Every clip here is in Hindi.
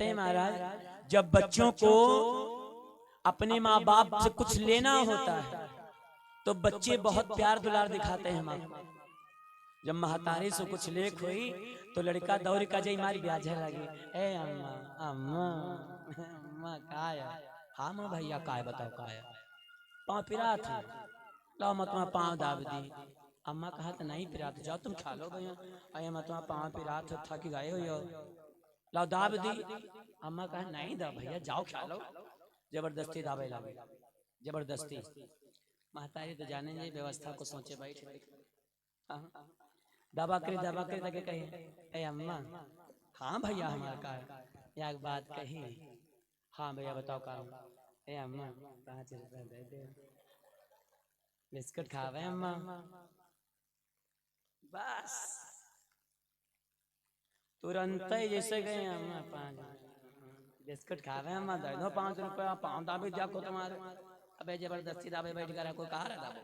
कहते हैं महाराज, जब बच्चों को अपने माँ बाप से कुछ लेना होता है तो बच्चे बहुत प्यार दुलार दिखाते हैं माँ। जब महतारी से कुछ लेख हुई तो लड़का दौड़ का जई मारी ब्याज लगी, ए अम्मा अम्मा अम्मा काय, हाँ माँ भैया काय बताओ काय, पाँव पिरा थे, लो मैं तुम्हारा पाँव दाब दी। अम्मा कहा तो नहीं पिरा, जाओ तुम खा लो भैया, अरे मैं तुम्हारा पाँव पिरा था, थक गए हो, लो दाब दी। अम्मा कहा नहीं दा भैया, जाओ खा लो। जबरदस्ती दावे लगे, जबरदस्ती। महतारी तो जाने जी व्यवस्था को सोचे बैठे, दबा करे तके कही, ए अम्मा हाँ भैया हमारा का एक बात कही, हाँ भैया बताओ का, ए अम्मा 5 रुपया दे दे, बिस्कुट खावे अम्मा। बस तुरंत ही जैसे गए अम्मा 5 बिस्कुट खावे अम्मा, दे दो 5 रुपया, पाँव दाबे जाको तुम्हारे। अबे जबरदस्ती दाबे बैठ कर कोई कहा रहा दाबो,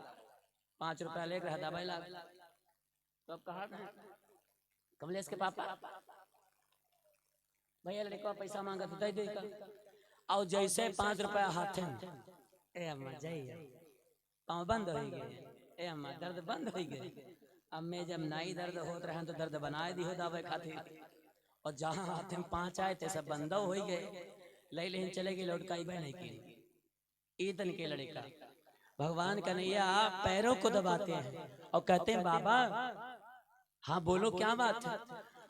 5 रुपया लेकर दाबे ला, तो कहा कमलेश के पापा भैया लड़का पैसा मांगा तो दे देगा, और जैसे 5 रुपया हाथ में, ए अम्मा जाइए, पाँव बंद हो गए, ए अम्मा दर्द बंद हो गए। अम्मे जब नाई दर्द होत रहे तो दर्द बनाए दी हो दावे खातिर, और जहाँ हाथ में 5 आए थे सब बंद हो गए, ले लेन चले गए, लौट का नहीं की ईदन के लड़का। भगवान कन्हैया पैरों को दबाते हैं और कहते हैं बाबा, हाँ बोलो क्या बात है।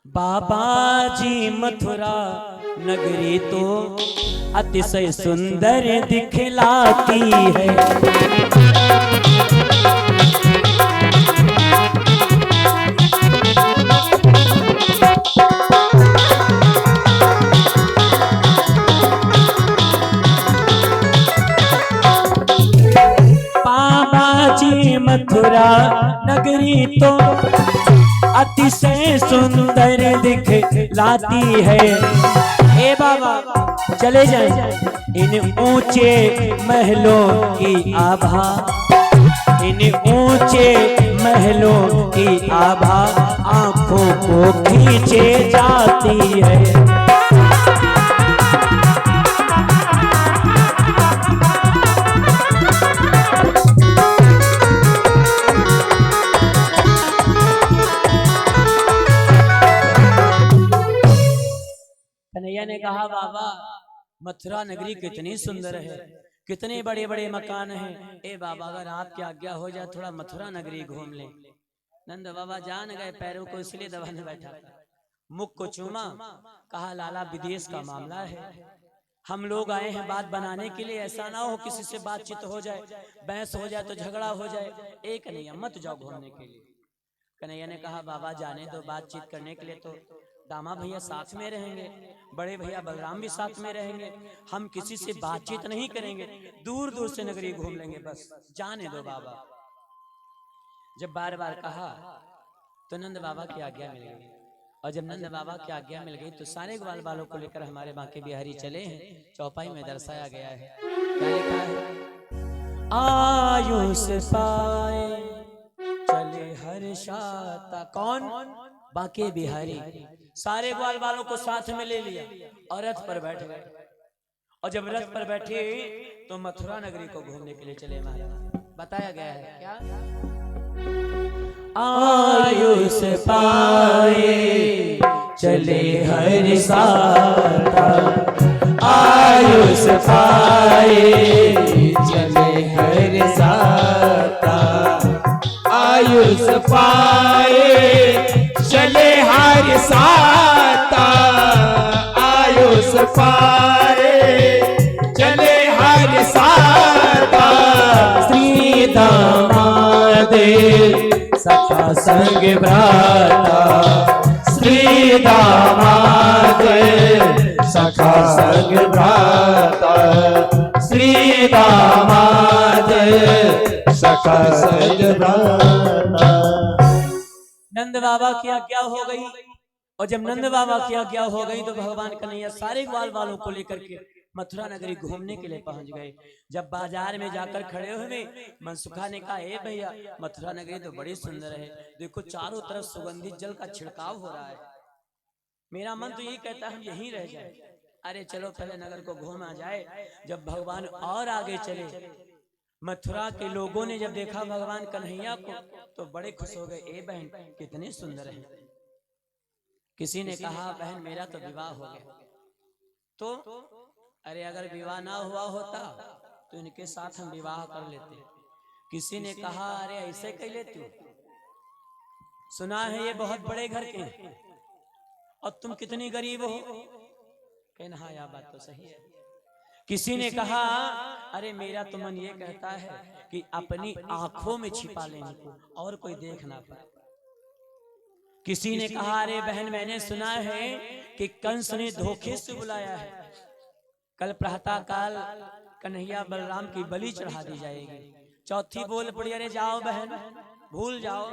बाबा जी मथुरा नगरी तो अतिशय सुंदर दिखलाती है, बाबा जी मथुरा नगरी तो अतिशय सुंदर दिखलाती है। हे बाबा चले जाए इन ऊंचे महलों की आभा, इन ऊंचे महलों की आभा आंखों को खींचे जाती है। कन्हैया ने कहा बाबा मथुरा नगरी कितनी सुंदर है, कितने बड़े बड़े मकान हैं, ए बाबा अगर आपकी आज्ञा हो जाए थोड़ा मथुरा नगरी घूम ले। नंद बाबा जान गए, पैरों को इसलिए दबाने बैठा, मुख को चूमा, कहा लाला विदेश का मामला है, हम लोग आए हैं बात बनाने के लिए, ऐसा ना हो किसी से बातचीत हो जाए, बहस हो जाए तो झगड़ा हो जाए, ए कन्हैया मत जाओ घूमने के लिए। कन्हैया ने कहा बाबा जाने दो, बातचीत करने के लिए तो दामा भैया साथ में रहेंगे, बड़े भैया बलराम भी साथ में रहेंगे, हम किसी से बातचीत नहीं करेंगे, दूर दूर से नगरी घूम लेंगे, बस जाने दो बाबा। जब बार बार कहा तो नंद बाबा की आज्ञा मिल गई, और जब नंद बाबा की आज्ञा मिल गई तो सारे ग्वाल बालों को लेकर हमारे बांके बिहारी चले हैं। चौपाई में दर्शाया गया है, क्या लिखा है, आयुष पाए चले हर्षाता, कौन, बांके बिहारी। सारे ग्वाल वालों को साथ में ले लिया और रथ पर बैठ गए, और जब रथ पर बैठे तो मथुरा नगरी को घूमने के लिए चले महाराज। बताया गया है क्या, आयुष पाए चले हर्षाता, आयुष पाए चले हर्षाता, आयुष पाए चले हर्षाता, आयुष पाए चले हर्षाता, श्री दामाद सखा संग भ्राता, श्री दामाद सखा संग भ्राता, श्री दामाद सखा संग भ्राता। नंद बाबा की आज्ञा हो गई, और जब नंद बाबा की आज्ञा हो गई तो भगवान कन्हैया सारे ग्वाल वालों को लेकर के मथुरा नगरी घूमने के लिए पहुंच गए। जब बाजार में जाकर खड़े हुए मनसुखा ने कहा, ए भैया मथुरा नगरी तो बड़ी सुंदर है, देखो चारों तरफ सुगंधित जल का छिड़काव हो रहा है, मेरा मन तो यही कहता है हम यहीं रह जाए। अरे चलो पहले नगर को घूम आ जाए। जब भगवान और आगे चले, मथुरा के लोगों ने जब देखा भगवान कन्हैया को तो बड़े खुश हो गए। ए बहन कितने सुंदर हैं। किसी ने कहा बहन मेरा तो विवाह हो गया। तो अरे अगर विवाह ना हुआ होता तो इनके साथ हम विवाह कर लेते। किसी ने कहा अरे ऐसे कह लेते हो, सुना है ये बहुत बड़े घर के हैं और तुम कितनी गरीब हो। कहना हाँ यह बात तो सही है। किसी ने कहा अरे मेरा तो मन ये कहता है कि अपनी आंखों में छिपा लेने को और कोई देख ना पाए। किसी ने कहा अरे बहन मैंने सुना है कि कंस ने धोखे से बुलाया है, कल प्रातः काल कन्हैया बलराम की बलि चढ़ा दी जाएगी। चौथी बोल पड़ी अरे जाओ बहन भूल जाओ।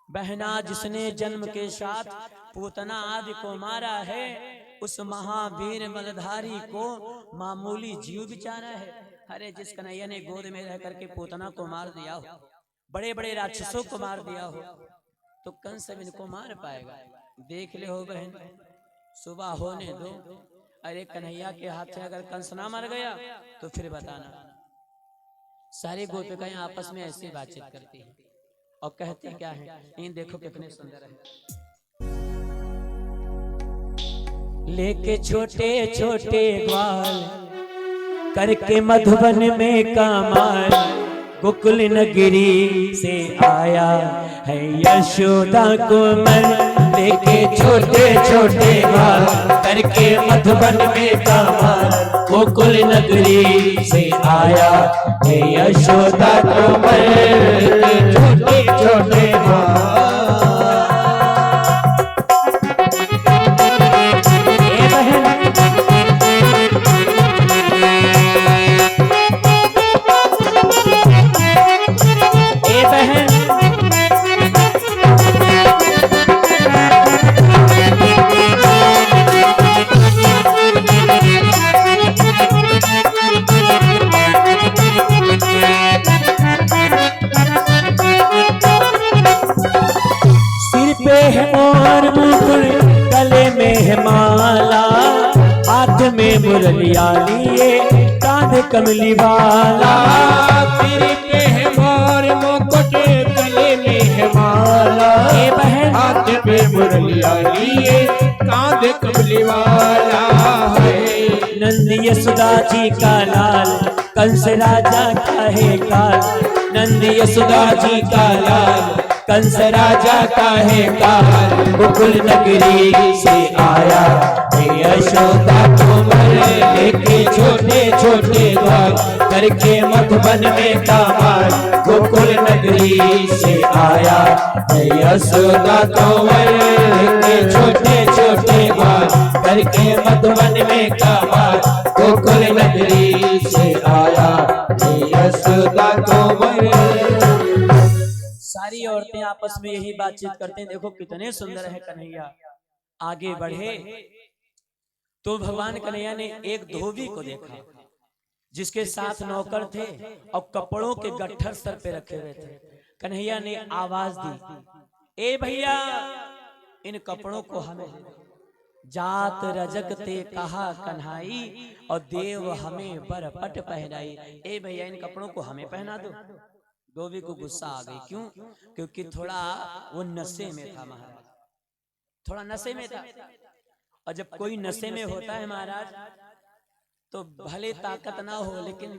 बहना जिसने जन्म के साथ पूतना आदि को मारा है, उस महावीर मलधारी को मामूली जीव बिचारा है। अरे जिस कन्हैया ने गोद में रह करके पूतना को मार दिया हो, बड़े बड़े राक्षसों को मार दिया हो, तो कंस इनको मार पाएगा। देख ले हो बहन, सुबह होने दो। अरे कन्हैया के हाथ से अगर कंस ना मर गया तो फिर बताना। सारी गोपिकाएं आपस में ऐसी बातचीत करती हैं और कहती क्या है, इन देखो कितने सुंदर है। लेके छोटे छोटे ग्वाल करके मधुबन में कमाल, गोकुल नगरी से आया है यशोदा कुमार। लेके छोटे छोटे ग्वाल करके मधुबन में कमाल, गोकुल नगरी से आया है यशोदा कुमार। छोटे छोटे माला, हाथ में मुरलिया लिए कांध कमली वाला। सिर पे है मोर मुकुट, गले में है माला, बहन हाथ में मुरलिया लिए कांध कमली वाला है। नंद यशोदा जी का लाल, कंस राजा का है काल। नंद यशोदा जी का लाल, कंस राजा का है काल। गोकुल नगरी से आया है यशोदा कुमार। लेके छोटे छोटे ग्वाल करके मधुबन में कमाल, गोकुल नगरी से आया है यशोदा कुमार। लेके छोटे छोटे ग्वाल करके मधुबन में कमाल, गोकुल नगरी से आया है यशोदा कुमार। सारी औरतें आपस में यही बातचीत करते हैं, देखो कितने सुंदर है कन्हैया। आगे बढ़े तो भगवान कन्हैया ने एक धोबी को देखा जिसके साथ नौकर थे और कपड़ों के गट्ठर सर पे रखे हुए थे। कन्हैया ने आवाज दी, ए भैया इन कपड़ों को हमें। जात रजक ते कहा कन्हाई और देव हमें बरपट पहनाई। ए भैया इन कपड़ों को हमें पहना दो। धोबी को गुस्सा आ गई, क्यों? क्योंकि थोड़ा वो नशे में था महाराज, थोड़ा नशे में था। और जब कोई नशे में होता है महाराज तो भले ताकत ना हो, लेकिन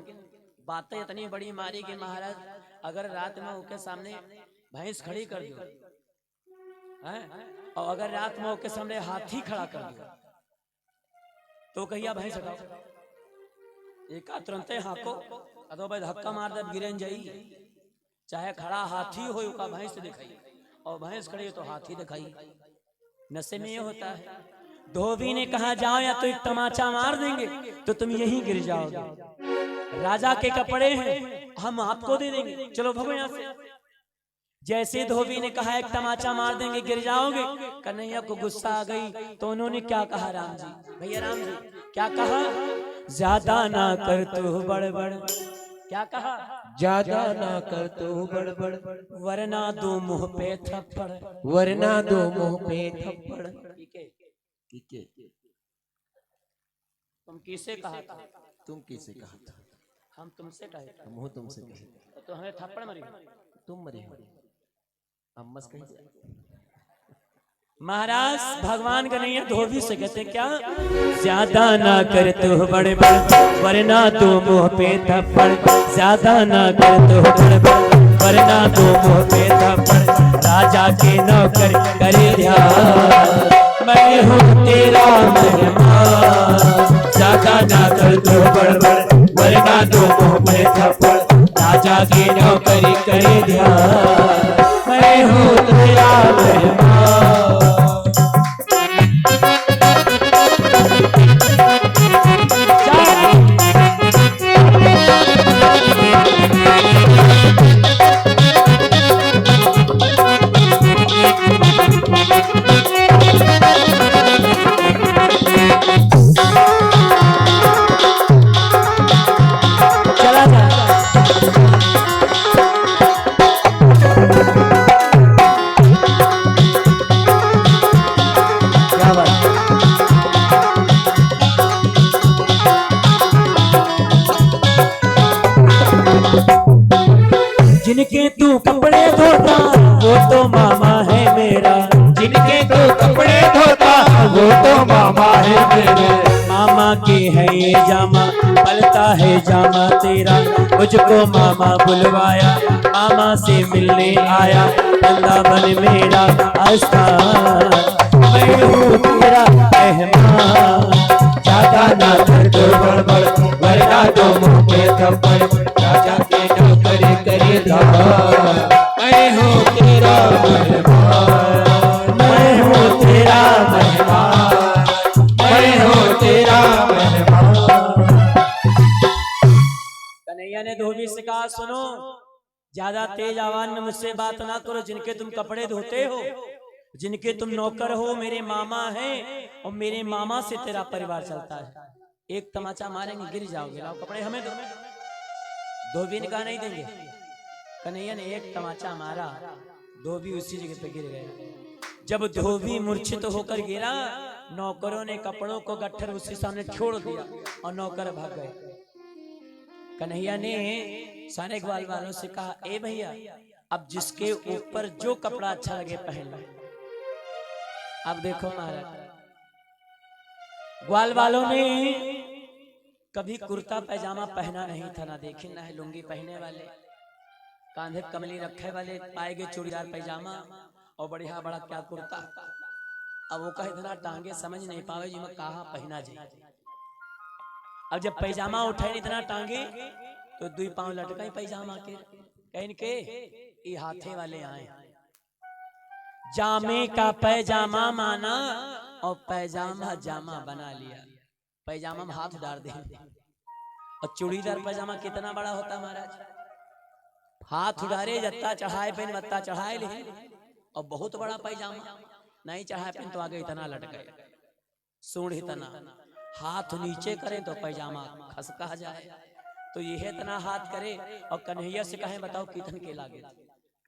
बातें इतनी बड़ी मारी कि महाराज अगर रात में उसके सामने भैंस खड़ी कर दो और अगर रात में उसके सामने हाथी खड़ा कर दो तो कहिया भैंस हटाओ, एक तुरंत हाको अदो भाई धक्का मार दे गिरन जाई। चाहे खड़ा हाथी हो का भैंस दिखाई और भैंस खड़ी तो हाथी दिखाई। नशे में ये होता है। धोबी ने कहा जाओ या तो एक तमाचा मार देंगे तो तुम यहीं गिर जाओगे। राजा के कपड़े हैं हम आपको दे देंगे, चलो भगो यहाँ से। जैसे धोबी ने कहा एक तमाचा मार देंगे गिर जाओगे, कन्हैया को गुस्सा आ गई तो उन्होंने क्या कहा, राम जी भैया राम जी क्या कहा, ज्यादा ना कर तू बड़बड़। क्या कहा, ज्यादा ना कर तू बड़बड़, वरना दो मुंह पे थप्पड़। वरना दो मुंह पे थप्पड़। ठीक है। तुम किसे कहा था? तुम किसे कहा था? हम तुमसे कहे थे। हम हो तुमसे कहे। तो हमें थप्पड़ मारी। तुम मरे हो। अम्मस कही थी। महाराज भगवान कन्हैया धोबी से कहते क्या, ज्यादा ना कर तू बड़े बड़ वरना तू मुंह पे थप्पड़, ज्यादा ना कर तू बड़े बड़ वरना तू मुंह पे थप्पड़, राजा के नौकर करे ध्यान, मैं हूँ तेरा मेहमान, ज्यादा ना कर तू बड़े बड़ वरना तू मुंह पे थप्पड़, राजा की नौकरी करे ध्यान, मैं हूँ तेरा मेहमान। चला जा क्या बात। जिनके तू कपड़े धोता वो तो मामा है मेरा, जिनके तो कपड़े धोता वो तो मामा है मेरे। मामा के है ये जामा पलता है जामा तेरा, मुझको मामा बुलवाया मामा से मिलने आया, वृंदावन मेरा आस्थान, मैं हूँ तेरा मेहमान, ज्यादा ना कर दो बड़बड़ वरना तो मुंह पे थप्पड़, राजा के नौकरी करे धार, मैं हूँ तेरा मेहमान, मैं हूँ तेरा मेहमान, मैं हूँ तेरा मेहमान। कन्हैया ने धोबी से कहा सुनो, ज्यादा तेज आवाज में मुझसे बात ना करो, जिनके तुम कपड़े धोते हो, जिनके तुम नौकर हो मेरे मामा हैं, और मेरे मामा से तेरा परिवार चलता है, एक तमाचा मारेंगे गिर जाओगे, लाओ कपड़े हमें दो। धोबी ने कहा नहीं देंगे। कन्हैया ने एक तमाचा मारा, धोबी उसी जगह पे गिर गया। जब धोबी मूर्छित होकर गिरा, नौकरों ने कपड़ों को गट्ठर उसके सामने छोड़ दिया और नौकर भाग गए। कन्हैया ने सारे ग्वाल वालों से कहा ए भैया, अब जिसके ऊपर जो कपड़ा अच्छा लगे पहन लो। अब देखो महाराज, ग्वाल वालों ने कभी कुर्ता पैजामा पहना नहीं था, ना देखी ना है लुंगी पहने वाले, कांधे कमली रखे वाले पाएगे चूड़ीदार पैजामा और बढ़िया बड़ा क्या कुर्ता। अब वो कहे इतना टांगे समझ नहीं पावे जी मैं कहा पहना जाए। अब जब पैजामा उठाए इतना टांगे तो दुई पांव लटका पैजामा के, कहीं के ये हाथे वाले आए, जामे का पैजामा माना और पैजामा जामा बना लिया, पैजामा में हाथ डाल दे। और चूड़ीदार पैजामा कितना बड़ा होता महाराज, हाथ उड़ारे जत्ता चढ़ाए पेन बत्ता चढ़ाए ले, और बहुत बड़ा पैजामा नहीं चढ़ाए पेन तो आगे इतना लटके, सूढ़ इतना, हाथ नीचे करें तो पैजामा खसका जाए, तो यह इतना हाथ करे। और कन्हैया से कहें बताओ कितन के लागे,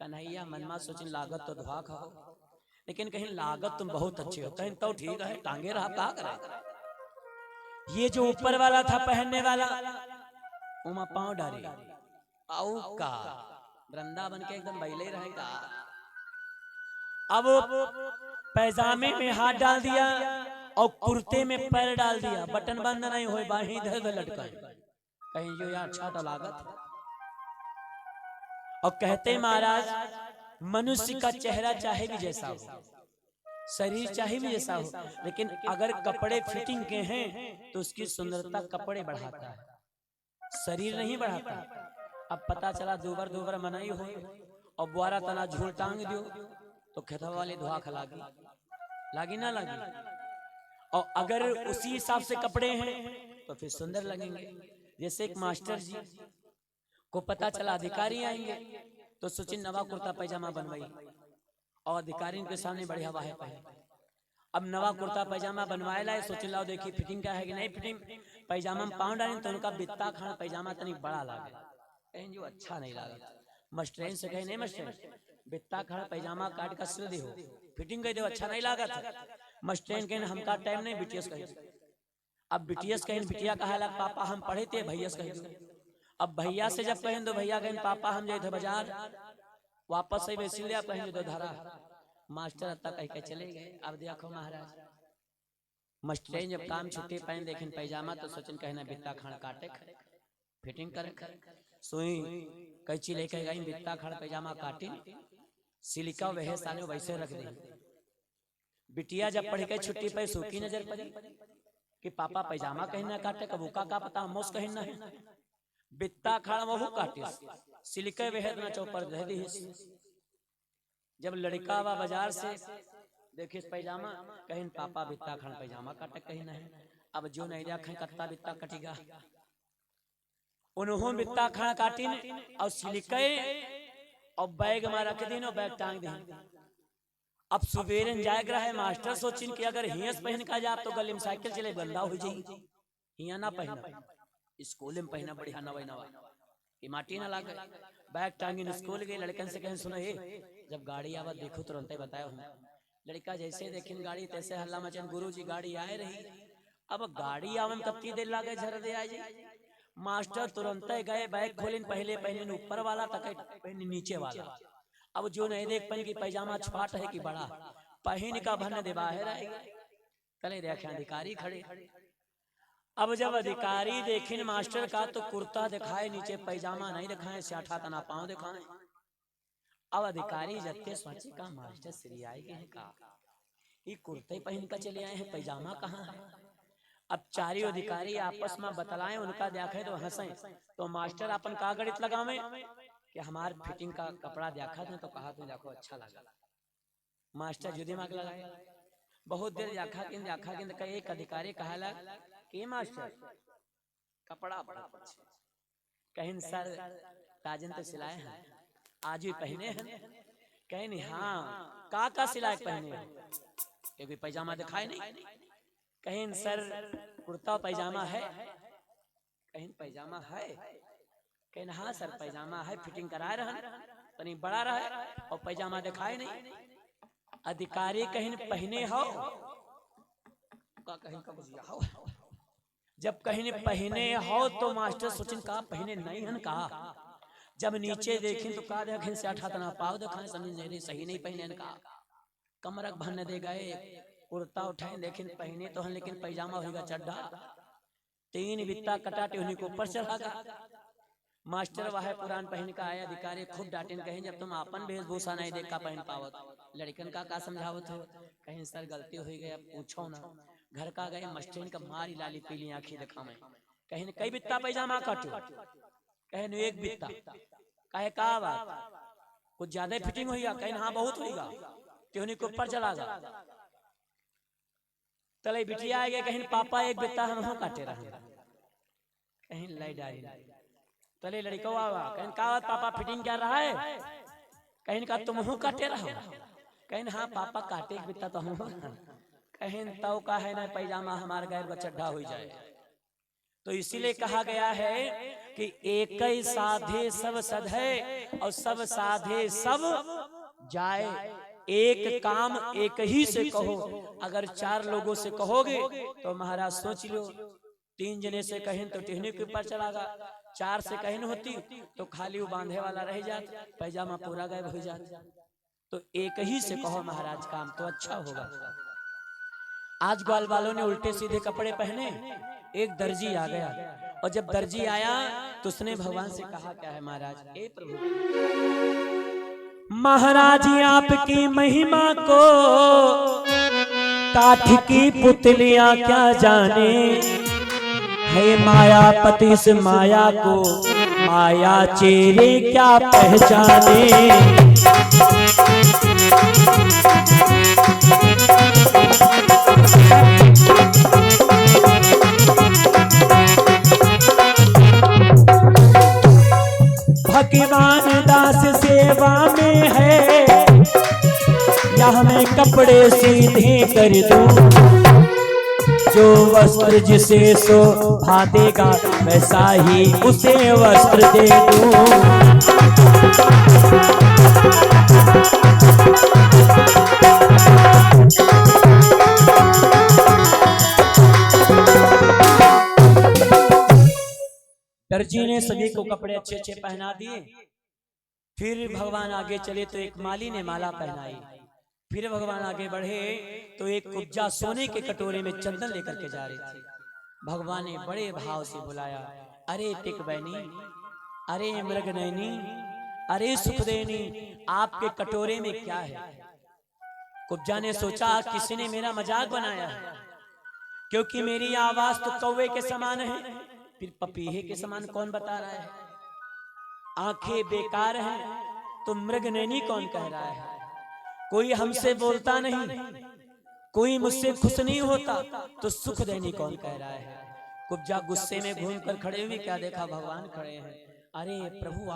कन्हैया मनमा सोचिन लागत तो धुआ खाओ, लेकिन कहीं लागत तुम बहुत अच्छे हो, कहीं तो ठीक है टांगे रहा कहा करे। ये जो ऊपर वाला था पहनने वाला उमा पांव डाले आऊ का वृंदावन के एकदम बैले रहेगा। अब पैजामे में हाथ डाल दिया और कुर्ते में पैर डाल दिया, बटन बंद नहीं हो, बाही इधर उधर लटकाए, कहीं जो यार अच्छा तो लागत। और कहते महाराज मनुष्य का चेहरा चाहे भी जैसा हो, शरीर चाहे भी जैसा हो, लेकिन अगर कपड़े फिटिंग के हैं तो उसकी सुंदरता कपड़े बढ़ाता है, शरीर नहीं बढ़ाता। अब पता चला दोबर दोबर मनाई हो और बुआरा तना झूल टांग दियो तो खेतवा वाले धुआ खलागी, लागी ना लागी। और अगर उसी हिसाब से कपड़े हैं तो फिर सुंदर लगेंगे। जैसे एक मास्टर जी को पता चला अधिकारी आएंगे तो सोचिन नवा कुर्ता पैजामा बनवाई, और अधिकारी के सामने बढ़िया वाहे पहने। अब नवा कुर्ता पैजामा बनवाए लाए, सोचिन लाओ देखिए फिटिंग क्या है कि नहीं फिटिंग, पैजामा में पाँव डालें तो उनका बित्ता खाना पैजामा तनिक बड़ा लागे, कहीं जो अच्छा नहीं लगा। मास्टरेन से कहे नहीं मास्टर बित्ता खड़ा पैजामा काट का सिल दे हो, फिटिंग कर दो अच्छा नहीं लगा था। मास्टरेन कहे हमका टाइम नहीं बिटियस कहे अब बिटिया से कहें, बिटिया कहा लग पापा हम पढ़े थे, भैया से कहें। अब भैया से जब कहें तो भैया कहें पापा हम जाए थे बाजार, वापस से वैसे ले कहें तो धरा मास्टर अत्ता कह के चले गए। अब देखो महाराज मास्टर जब काम छुट्टी पहन देखें पैजामा तो सोचन कहना बित्ता खान काटे फिटिंग करे, सुई कैची लेके गई बित्ता खान पैजामा काटी सिलिका वह साले वैसे रख दी। बिटिया जब पढ़ के छुट्टी पे सूखी नजर पड़ी कि पापा पैजामा कहीं ना काटे, कबू का पता मोस कहीं ना है, बित्ता खाड़ वहू काटे सिलिका वह ना चौपर दे दी। जब लड़का वा बाजार से देखिए पैजामा कहीं पापा बित्ता खान पैजामा काटे कहीं ना है। अब जो नहीं रखे कत्ता बित्ता कटेगा, उन्होंने बित्ता खाना काटी और सिलिका और बैग में रख दी, बैग टांग दी। अब सुबेरे जाए रहा है मास्टर सोचिन कि अगर हियस पहन का जाए तो गले में साइकिल चले गंदा हो जाएगी, हिया ना पहना स्कूल में पहना बढ़िया नवा नवा कि माटी ना लागे। बैग टांगी स्कूल गए, लड़कन से कहें सुनो जब गाड़ी आवत देखो तुरंत ही बताया हूँ। लड़का जैसे देखें गाड़ी तैसे हल्ला मचन, गुरु जी गाड़ी आए रही। अब गाड़ी आवे में कत्ती देर लागे झर दे आ जाए। मास्टर तुरंत गए बैग खोलिन, पहले पहले ऊपर वाला तक नीचे वाला। अब जो नहीं देख पाए कि पैजामा छाट है कि बड़ा पहन का भन दे बाहर आएगा। कले देखे अधिकारी खड़े। अब जब अधिकारी देखें मास्टर का तो कुर्ता दिखाए नीचे पैजामा नहीं दिखाए, साठा तना पाँव दिखाए। अब अधिकारी जत्ते सोचे का मास्टर श्री आए हैं का ये कुर्ते पहन कर चले आए हैं, पैजामा कहाँ है। अब चारों अधिकारी आपस में बतलाएं, उनका देखे तो हंसे। तो मास्टर अपन का गणित लगावे कि हमारे फिटिंग का कपड़ा देखा था तो कहा तुम देखो अच्छा लगा। मास्टर जो दिमाग लगाया बहुत देर देखा कि एक अधिकारी कहा लगा कि मास्टर कपड़ा बड़ा अच्छा, कहीं सर ताजन तो सिलाए हैं आज भी पहने हैं, कहीं नहीं हाँ का सिलाए पहने हैं, क्योंकि पैजामा दिखाए नहीं। कहीं सर कुर्ता पैजामा है, कहीं पैजामा है, कहीं हाँ सर पैजामा है, फिटिंग कराए रहा तनी बड़ा रहा और पैजामा दिखाए नहीं। अधिकारी कहीं पहने हो का कहीं का हो, जब कहीं पहने हो तो मास्टर सोचिन का पहने नहीं हन का। जब नीचे देखें तो का देखें से अठा तना पाव दिखाए समझ सही नहीं पहने का। कमरक भन दे गए, कुर्ता उठाए देखें पहने तो हैं लेकिन पैजामा होगा चड्ढा, 3 बित्ता कटाटे उन्हीं को ऊपर चढ़ा गया। मास्टर वह पुरान पहन का आया। अधिकारी खूब डांटेन कहें जब तुम अपन वेशभूषा नहीं देखा पहन पावत, लड़कन का समझावत हो। कहीं सर गलती हो गई पूछो ना। घर का गए मास्टर का मारी लाली पीली आंखें दिखावे। कहीं कई बित्ता पैजामा काटो, कहीं एक बित्ता कहे का बात कुछ ज्यादा फिटिंग होगा, कहीं हाँ बहुत होगा तो उन्हीं को ऊपर चला गया। तले बिटिया आ गए कहीं पापा एक बित्ता हम काटे रहे, कहीं लाई डाली तले लड़का कहीं का पापा फिटिंग क्या रहा है, कहीं का तुम हूँ काटे रहो, कहीं हाँ पापा काटे एक बित्ता तो हम, कहीं तो का है ना पैजामा हमारे गैर का चड्ढा हो जाए। तो इसीलिए कहा गया है कि एक ही साधे सब सधे और सब साधे सब जाए। एक काम एक ही से कहो, अगर 4 लोगों से कहोगे तो महाराज सोच लो 3 जने से कहें तो टेहने के ऊपर चलागा, 4 से कहें होती तो खाली वो बांधे वाला रह जाता, पैजामा पूरा गायब हो जाता। तो एक ही से कहो महाराज काम तो अच्छा होगा। आज ग्वाल वालों ने उल्टे सीधे कपड़े पहने। एक दर्जी आ गया और जब दर्जी आया तो उसने भगवान से कहा क्या है महाराज, ए प्रभु महाराज आपकी महिमा को काठ की पुतलियां क्या जाने, है मायापति से माया को माया चेहरे क्या पहचाने। भगवान दास सेवा में है या हमें कपड़े सीधे कर दूं, जो वस्त्र जिसे शोभा देगा वैसा ही उसे वस्त्र दे दूं। दर्जी ने सभी को कपड़े अच्छे अच्छे पहना दिए। फिर भगवान आगे चले तो एक माली ने माला पहनाई। फिर भगवान आगे बढ़े तो एक कुब्जा सोने के कटोरे में चंदन लेकर के जा रही थी। भगवान ने बड़े भाव से बुलाया, अरे टिक बहनी, अरे मृगनयनी, अरे सुखदेनी, आपके कटोरे में क्या है? कुब्जा ने सोचा किसी ने मेरा मजाक बनाया है, क्योंकि मेरी आवाज तो कौवे के समान है, फिर पपीहे के समान कौन बता रहा है? आंखें बेकार हैं तो मृगनयनी कौन कह रहा है? कोई हमसे बोलता नहीं, कोई मुझसे खुश नहीं होता तो सुखदेनी कौन कह रहा है? कुब्जा गुस्से में घूमकर खड़े हुए क्या देखा, भगवान खड़े हैं। अरे प्रभु,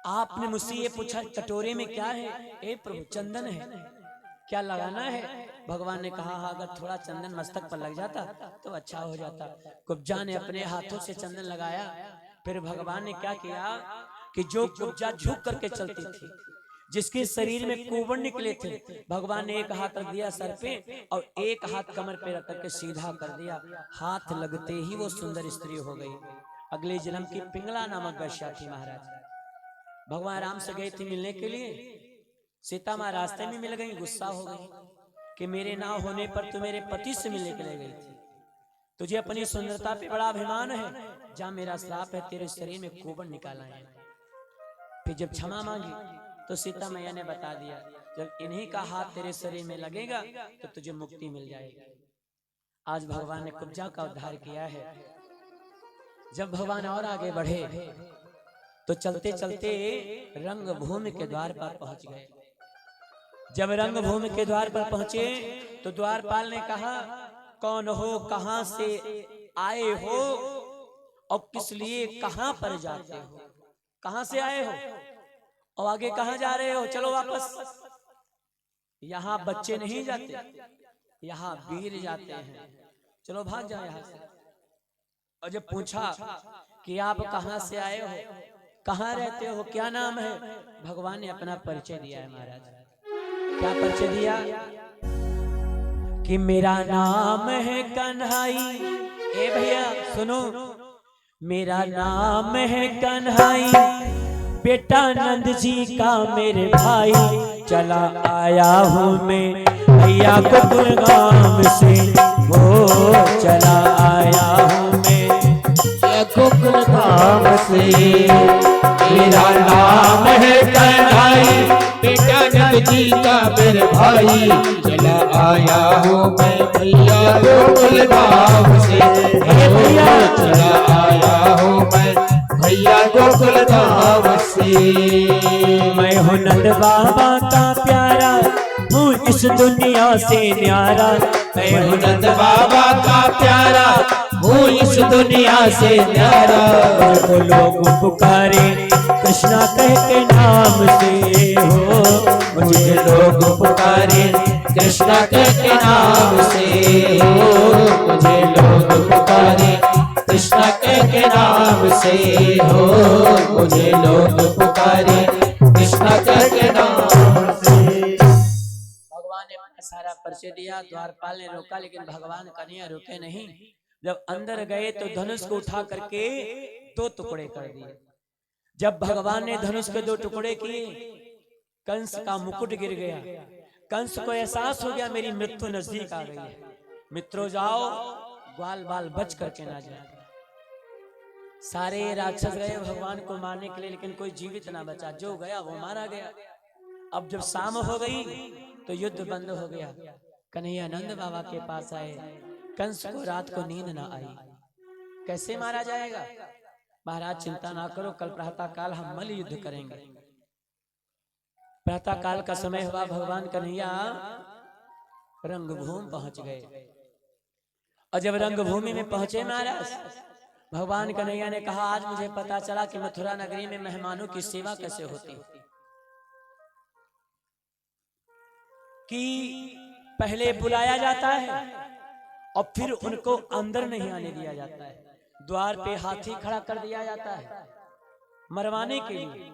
आपने मुझसे ये पूछा कटोरे में क्या है? ए प्रभु, चंदन है, क्या लगाना है? भगवान ने कहा, हाँ, अगर थोड़ा चंदन मस्तक पर लग जाता तो अच्छा हो जाता। कुब्जा ने अपने हाथों से चंदन लगाया। फिर भगवान ने क्या किया कि जो कुब्जा झुक करके चलती थी, जिसके शरीर में कुंवर निकले थे, भगवान ने एक हाथ रख दिया सर पे और एक हाथ कमर पे रख करके सीधा कर दिया। हाथ लगते ही वो सुंदर स्त्री हो गई। अगले जन्म की पिंगला नामक वर्षा थी महाराज। भगवान राम से गए थे मिलने के लिए, सीता माँ रास्ते में मिल गई, गुस्सा हो गई कि मेरे ना होने पर तू मेरे पति से मिलने के लिए गई थी, तुझे अपनी सुंदरता पे बड़ा अभिमान है, जा मेरा श्राप है, तेरे शरीर में कुंवर निकाला है। फिर जब क्षमा मांगी तो सीता मैया ने बता दिया, जब इन्हीं का हाथ तेरे शरीर में लगेगा तो तुझे मुक्ति मिल जाएगी। आज भगवान ने कुब्जा का उद्धार किया है। जब भगवान और आगे बढ़े तो चलते चलते रंगभूमि के द्वार पर पहुंच गए। जब रंगभूमि के द्वार पर पहुंचे तो द्वारपाल ने कहा, कौन हो, कहां से आए हो और किस लिए कहां पर जाते हो? कहां से आए हो और आगे कहां जा रहे हो? चलो वापस। यहाँ बच्चे नहीं जाते, यहाँ वीर जाते हैं, चलो भाग जाओ यहाँ से। और जब पूछा कि आप कहां से आए हो, कहां रहते हो, क्या नाम है, भगवान ने अपना परिचय दिया है महाराज। क्या परिचय दिया कि मेरा नाम है कन्हाई। ए भैया सुनो, मेरा नाम है कन्हाई, बेटा नंद जी का मेरे भाई, चला आया हूँ मैं भैया गोकुल गांव से, वो चला आया हूँ मैं गोकुल धाम से। मेरा नाम है कन्हाई, बेटा नंद जी का मेरे भाई, चला आया हूँ मैं भैया गोकुल धाम से। भैया चला आया हूँ मैं भैया गोकुल धाम से। मैं हूँ नंद बाबा का प्यारा, हूँ इस दुनिया से न्यारा। मैं हूँ नंद बाबा का प्यारा, हूँ इस दुनिया से न्यारा। मुझको लोग पुकारे कृष्णा कह के नाम से हो, मुझे लोग पुकारे कृष्णा कह के नाम से हो, मुझे लोग पुकारे कृष्णा कह के नाम से हो, मुझे लोग पुकारे कृष्णा कह के नाम से। भगवान ने अपना सारा परिचय दिया। द्वारपाल ने रोका, लेकिन भगवान कन्हैया रुके नहीं। जब अंदर गए तो धनुष को उठा करके 2 टुकड़े कर दिए। जब भगवान ने धनुष के 2 टुकड़े किए, कंस का मुकुट गिर गया। कंस को एहसास हो गया मेरी मृत्यु नजदीक आ गई है। मित्रों जाओ, ग्वाल बाल बच करके ना जाए। सारे राक्षस गए भगवान को मारने के लिए, लेकिन कोई जीवित ना बचा। जो गया वो मारा गया। अब जब शाम हो गई तो युद्ध बंद हो गया। कन्हैया नंद बाबा के पास आए। कंस को रात को नींद ना आई, कैसे मारा जाएगा? महाराज चिंता ना करो, कल प्रातः काल हम मल्ल युद्ध करेंगे। प्रातः काल का समय हुआ, भगवान कन्हैया रंगभूमि पहुंच गए। और जब रंगभूमि में पहुंचे महाराज, भगवान कन्हैया ने कहा, आज मुझे पता चला कि मथुरा नगरी में मेहमानों की सेवा कैसे होती, कि पहले बुलाया जाता है और फिर उनको अंदर नहीं आने दिया जाता है। द्वार पे हाथी खड़ा कर दिया जाता है मरवाने के लिए।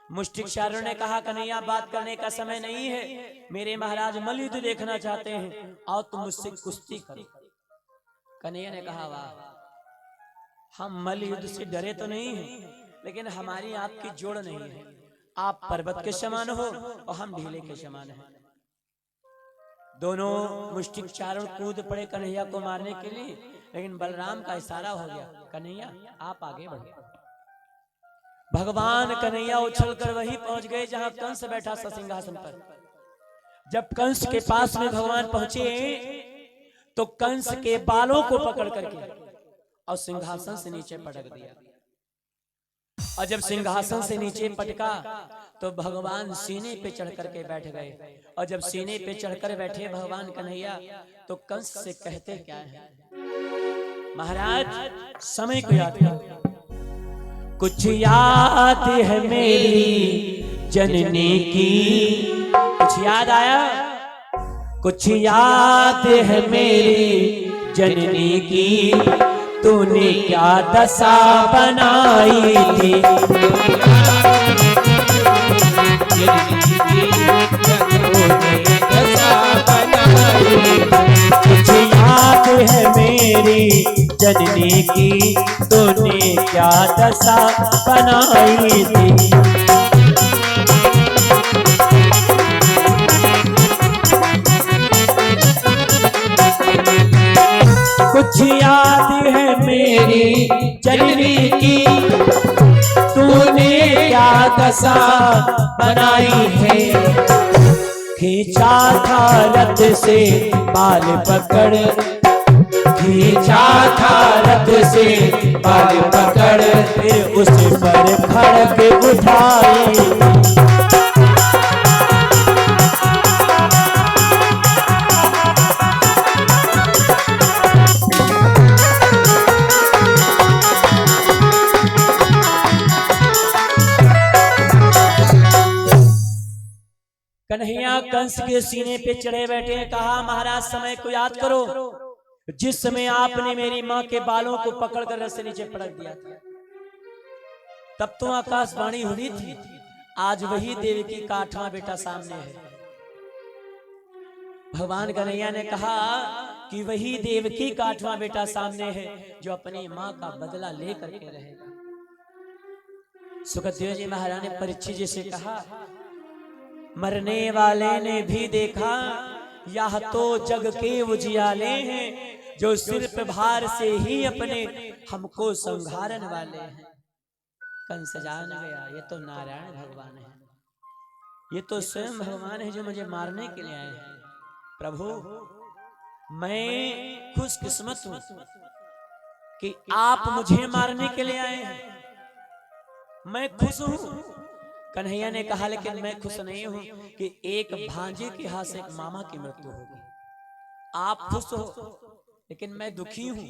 मुष्टिकचार्यों ने कहा, कन्हैया बात करने का समय नहीं है, मेरे महाराज मल्लयुद्ध देखना चाहते हैं, और तुम मुझसे कुश्ती करो। कन्हैया ने कहा, वाह, हम मल्ल युद्ध से डरे तो नहीं हैं, लेकिन हमारी आपकी जोड़ नहीं है। आप पर्वत के समान हो और हम ढीले के समान हैं। दोनों मुष्टिचारण कूद पड़े कन्हैया को मारने के लिए, लेकिन बलराम का इशारा हो गया, कन्हैया आप आगे बढ़ो। भगवान कन्हैया उछल कर वहीं पहुंच गए जहां कंस बैठा था सिंहासन पर। जब कंस के पास में भगवान पहुंचे तो कंस के बालों को पकड़ करके और सिंहासन से नीचे पटक दिया। और जब सिंहासन से नीचे पटका तो भगवान सीने पे चढ़ करके बैठ गए। और जब सीने पे चढ़कर बैठे भगवान कन्हैया तो कंस से कहते क्या है, महाराज समय को याद करो, कुछ याद है मेरी जननी की। कुछ याद आया? कुछ याद है मेरी जननी की, तूने क्या दशा बनाई थी। कुछ याद है मेरी जननी की, तूने क्या दशा बनाई थी। कुछ याद है मेरी जननी की, तूने क्या दशा बनाई है। खींचा था रथ से बाल पकड़, खींचा था रथ से बाल पकड़, फिर उस पर खड़ग उठाई। कन्हैया कंस के सीने पे चढ़े बैठे हैं। कहा महाराज समय को याद करो, जिस समय आपने मेरी माँ के बालों को पकड़कर रथ से नीचे पटक दिया था, तब तो आकाशवाणी हुई थी, आज वही देवकी का 8वां बेटा सामने है। भगवान कन्हैया ने कहा कि वही देवकी का 8वां बेटा सामने है जो अपनी माँ का बदला लेकर के रहेगा। सुखदेव जी महाराज ने परीक्षित जी से कहा, मरने वाले ने भी देखा, यह तो जग के उजियाले हैं, जो सिर्फ भार से ही अपने हमको संघारन वाले हैं। कंस जान गया ये तो नारायण भगवान है, ये तो स्वयं भगवान है जो मुझे मारने के लिए आए हैं। प्रभु मैं खुशकिस्मत हूं कि आप मुझे मारने के लिए आए हैं, मैं खुश हूं। कन्हैया ने कहा लेकिन मैं खुश नहीं हूं कि एक भांजे के हाथ से एक मामा की मृत्यु होगी। आप खुश हो, लेकिन मैं दुखी हूं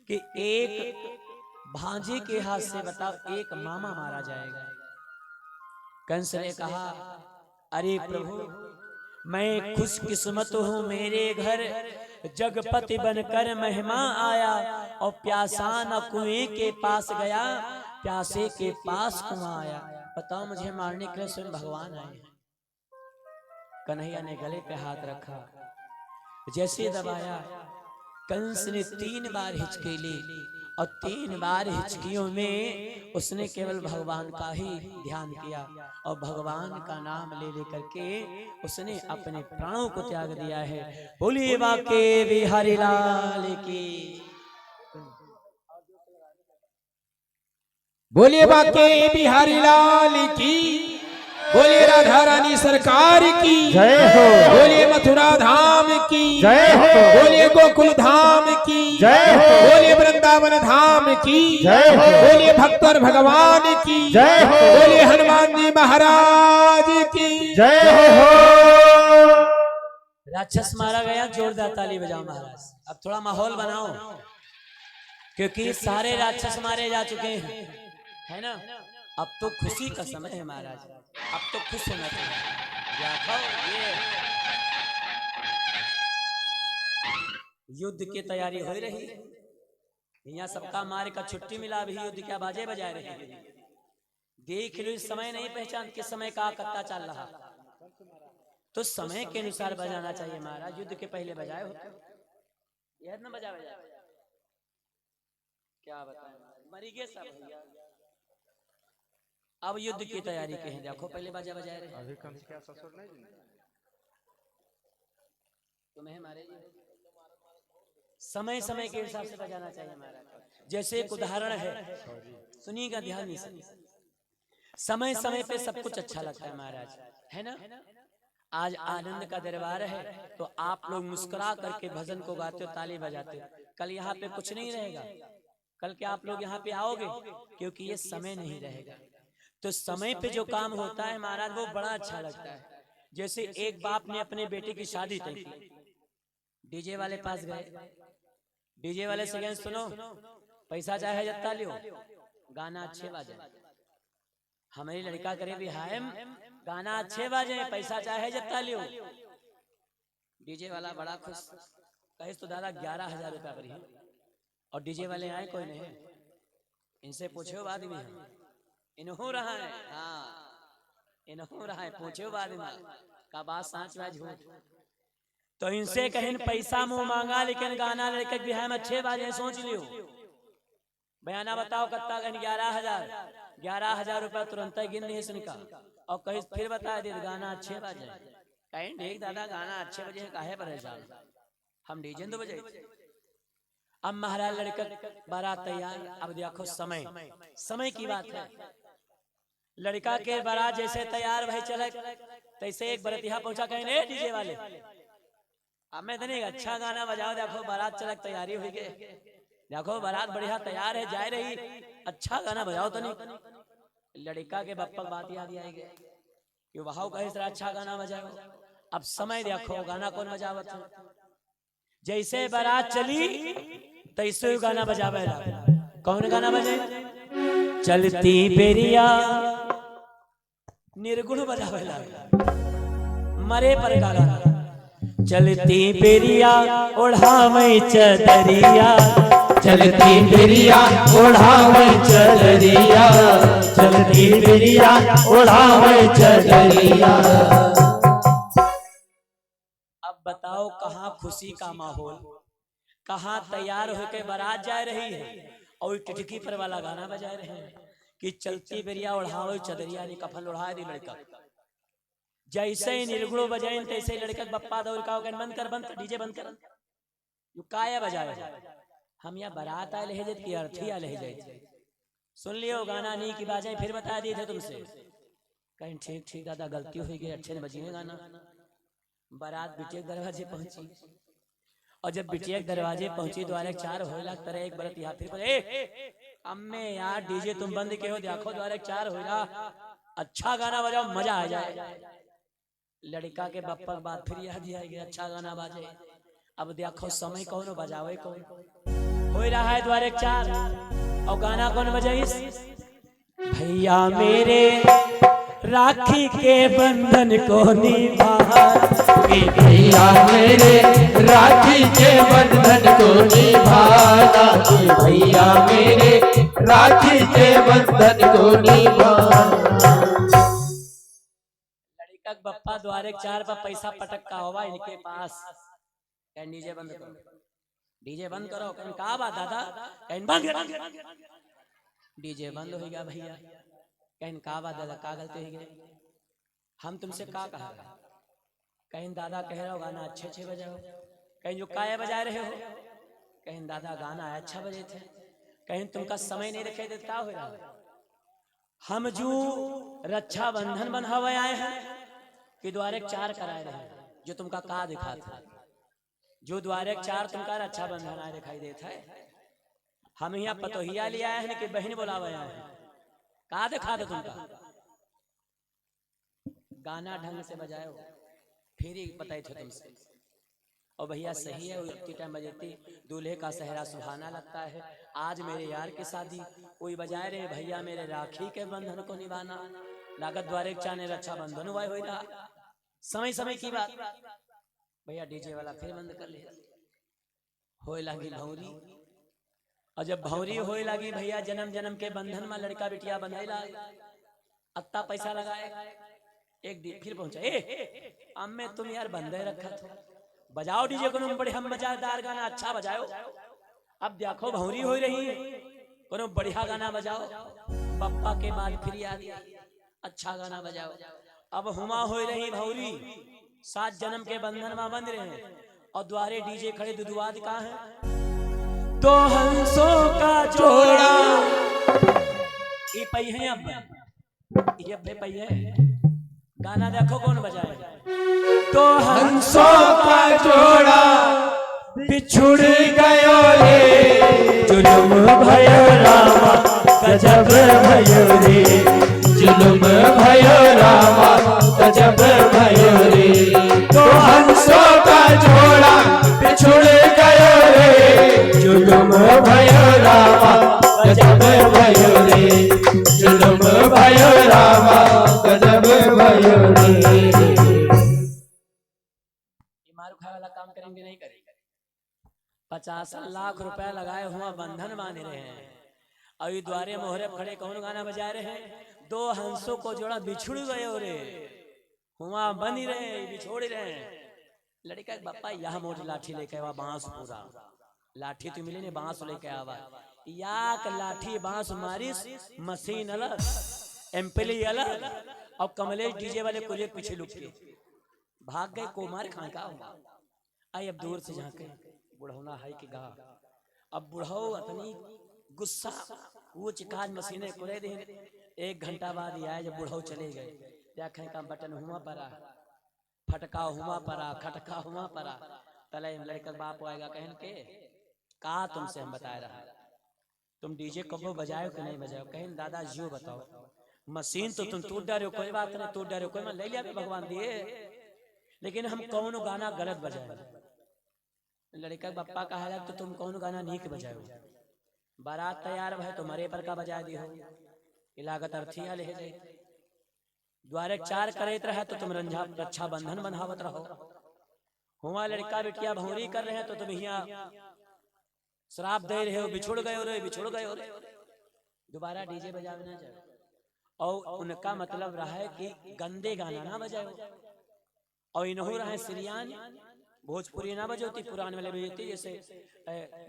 कि एक भांजे के हाथ से बताओ एक मामा मारा जाएगा। कंस ने कहा, अरे प्रभु मैं खुशकिस्मत हूं, मेरे घर जगपति बनकर महिमा आया और प्यासा न कुएं के पास गया, प्यासे के पास कुआं आया। बताओ मुझे मारने के लिए स्वयं भगवान आए हैं। कन्हैया ने गले पे हाथ रखा, जैसे दबाया, कंस ने 3 बार हिचकी ली और 3 बार हिचकियों में उसने केवल भगवान का ही ध्यान किया और भगवान का नाम ले लेकर के उसने अपने प्राणों को त्याग दिया है। बोलिए बाके बिहारी लाल की, बोलिए बाके बिहारी लाल की, बोलिए राधा रानी सरकार की जय हो, बोलिए मथुरा धाम की जय हो, बोलिए गोकुल धाम की जय हो, बोलिए वृंदावन धाम की जय हो, बोलिए भक्तर भगवान की जय हो, बोलिए हनुमान जी महाराज की जय हो। राक्षस मारा गया, जोरदार ताली बजाओ महाराज। अब थोड़ा माहौल बनाओ क्योंकि सारे राक्षस मारे जा चुके हैं, है ना। अब तो खुशी का समय है महाराज, अब तो खुश होना चाहिए। ये युद्ध की तैयारी हो रही है, यहाँ सबका मार का छुट्टी मिला, अभी युद्ध क्या बाजे बजा रहे हैं। देख लो, इस समय नहीं पहचान किस समय का कत्ता चल रहा, तो समय के अनुसार बजाना चाहिए महाराज। युद्ध के पहले बजाए होते यह न बजा क्या बताएं, मरी गए सब भैया। अब युद्ध की तैयारी के हैं, देखो पहले बाजा बजाए रहे। अभी कम से क्या ससुर नहीं तुम्हें मारे समय समय के हिसाब से बजाना चाहिए महाराज। जैसे एक उदाहरण है, सुनिएगा ध्यान से। समय समय पे सब कुछ अच्छा लगता है महाराज, है ना। आज आनंद का दरबार है तो आप लोग मुस्कुरा करके भजन को गाते हो, ताली बजाते हो। कल यहाँ पे कुछ नहीं रहेगा, कल के आप लोग यहाँ पे आओगे क्योंकि ये समय नहीं रहेगा। तो समय पे जो काम होता है महाराज वो बड़ा अच्छा लगता है। जैसे एक बाप ने अपने बेटे की शादी तय की, डीजे वाले पास गए, डीजे वाले से कहें सुनो पैसा चाहे जत्ता लियो, गाना अच्छे बाजे। हमारी लड़का करे भी हाय गाना अच्छे बाजे, पैसा चाहे जत्ता लियो। डीजे वाला बड़ा खुश, कहे तो दादा 11,000 रुपया भरी है। और डीजे वाले आए कोई नहीं, इनसे पूछो बाद में, इन्हों रहा है, हाँ इन्हों रहा है, पूछो बाद में का बात सांच में झूठ। तो इनसे कहें पैसा मुंह मांगा लेकिन गाना लड़के बिहार में अच्छे बाजे, सोच लियो। बयाना बताओ कत्ता, कहीं 11,000, 11,000 रुपया तुरंत ही गिन नहीं सुनका। और कहीं फिर बता दे गाना अच्छे बाजे, कहीं देख दादा गाना अच्छे बजे काहे परेशान, हम डीजे तो बजे। अब महाराज लड़का बारात तैयार, अब देखो समय समय की बात है। लड़का के बारात जैसे तैयार भाई चले, तैसे एक बरतिया पहुंचा, कहीं डीजे वाले अब मैं इतने अच्छा गाना बजाओ, देखो बारात चलक तैयारी हुई गई, देखो बारात बढ़िया तैयार है जा रही, अच्छा गाना बजाओ तो नहीं। लड़का के बप्पा बात याद आएगी कि वहां कहे तरह अच्छा गाना बजाओ। अब समय देखो गाना कौन बजावत है, जैसे बारात चली तैसे गाना बजावे। कौन गाना बजे, चलती बेरिया निर्गुण बजावे मरे पर का गाना। चलती बेरिया ओढ़ावे चदरिया, चलती बेरिया ओढ़ावे चदरिया, चलती बेरिया ओढ़ावे चदरिया। अब बताओ कहाँ खुशी का माहौल, कहाँ तैयार होकर बारात जा रही है और टिटकी पर वाला गाना बजा रहे हैं कि चलती बेरिया ओढ़ावे चदरिया, ने कफन ओढ़ा दी लड़का। जैसे ही निर्गुणो बजाए तैसे ही लड़का बप्पा दौड़ का बंद कर, बंद कर डीजे बंद कर, यू काया बजावे। हम यहाँ बारात आए लहे की अर्थी आए लहे, सुन लियो गाना नहीं की बाजाए, फिर बता दिए थे तुमसे। कहीं ठीक ठीक दादा गलती हुई गई, अच्छे ने बजिए गाना। बारात बिटिया दरवाजे पहुंची और जब बिटिया दरवाजे पहुंची द्वारे 4 होला तरह एक बरत यहाँ फिर अम्मे यार डीजे तुम बंद के हो, देखो द्वारे 4 होला, अच्छा गाना बजाओ मजा आ जाए। लड़का के बप्पा के बाद फिर याद आएगी अच्छा गाना बाजे। अब देखो समय कौन बजावे, कौन हो रहा है द्वारे 4 और गाना कौन बजाइस, भैया मेरे राखी के बंधन को निभा, भैया मेरे राखी के बंधन को निभाना, भैया मेरे राखी के बंधन को निभाना। लड़का बप्पा द्वारे 4 पर पैसा पटक का होगा इनके पास, डीजे बंद करो, डीजे बंद करो। कहीं कहा बात दादा, कहीं बंद, डीजे बंद हो गया भैया। कहीं कहा बात दादा, का गलती हो गई, हम तुमसे का कहा, कहीं दादा कह रहे हो गाना अच्छे अच्छे बजाओ, कहीं जो काया बजा रहे हो, कहीं दादा गाना अच्छा बजे थे, कहीं तुमका समय नहीं रखे देता हो रहा। हम जो रक्षा बंधन बंधावे आए हैं कि द्वारे 4 कराए रहे, जो तुमका का दिखा था, जो द्वारे 4 तुमका रक्षा बंधन आए दिखाई देता है। हम यहाँ पतोहिया ले आए हैं कि बहन बुलावे आए हैं, का दिखा दे तुमका, गाना ढंग से बजाओ फिर ही बताए थे तुमसे। और भैया सही है, उसी टाइम बजती दूल्हे का सहरा सुहाना लगता है। आज मेरे यार की शादी कोई बजाए रहे, भैया मेरे राखी के बंधन को निभाना, लागत द्वारे चाने रक्षा बंधन हुआ हो रहा, समय समय की बात। भैया डीजे वाला फिर बंद कर लिया, होए लगी भौरी। और जब भौरी होए लगी भैया जन्म जन्म के बंधन में लड़का बिटिया बंधे लागे, अत्ता पैसा लगाए। एक दिन फिर पहुंचा, अम्मे तुम यार बंदे रखा था, बजाओ डीजे को बड़े हम मजेदार गाना अच्छा बजाओ। अब देखो भौरी हो रही है, कोनो बढ़िया गाना बजाओ, पप्पा के बाद फिर याद अच्छा गाना बजाओ। अब हुमा हो रही भौरी, 7 जन्म के बंधन में बंध रहे हैं और द्वारे डीजे खड़े दुदुआद कहाँ है? तो हंसों का जोड़ा ये पई है, अब ये पई है। गाना देखो कौन बजाए। तो हंसों का जोड़ा बिछुड़ गयो रे, जुलुम भयो रामा गजब भयो रे, जुलुम भयो रामा गजब भयो रे। तो हंसों का जोड़ा बिछुड़ गयो रे, जुलुम भयो रामा गजब भयो रे, जुलुम भयो रामा गजब भयो रे। मार खाए वाला काम करेंगे नहीं करेंगे। 50 लाख रुपया लगाए हुआ बंधन बांध रहे हैं, अभी द्वारे मोहरे खड़े कौन गाना बजा रहे हैं? 2 हंसों को जोड़ा बिछुड़ गए रे, हुआ बन ही रहे बिछोड़ रहे हैं। लड़का बापा यह मोटी लाठी लेके आवा, बांस पूरा लाठी तो मिले ने बांस लेके आवा, याक लाठी बांस मारिस, मशीन अलग, एम्पली अलग, और कमलेश डीजे वाले को पीछे लुक के भाग गए। कोमार खान का हुआ आई, अब दूर से झांके बुढ़ौना है कि गा। अब बुढ़ऊ अपनी गुस्सा वो चिकाज मशीने कुरे दे। 1 घंटा बाद ही आए, जब बुढ़ऊ चले गए, देखें का बटन हुआ परा, फटका हुआ परा, खटका हुआ परा। तले लड़का बाप आएगा कहन के कहा तुमसे हम बता रहा, तुम डीजे कबो बजाओ कि नहीं बजाओ? कहें दादा जो बताओ, मशीन तो तुम टूट डरे, कोई बात नहीं टूट डरे, कोई मैं ले लिया भगवान दिए, लेकिन हम कौन गाना गलत बजाए। लड़का बप्पा कहा तो तुम कौन गाना नीक बजाओ? बारात तैयार है तो मरे पर का बजा दी हो, लागत अर्थिया ले जाए। द्वारे 4 करत रहे तो तुम रक्षा बंधन बंधावत रहो। हुआ लड़का बिटिया भौरी कर रहे हैं तो तुम यहाँ श्राप दे रहे हो, बिछुड़ गए हो रे, बिछुड़ गए हो रे। दोबारा डीजे बजावे ना जाओ। और उनका मतलब रहा है कि गंदे गाना ना बजाओ। और इन्हों रहे सिरियान भोजपुरी ना बजोती, पुराने वाले बजती, जैसे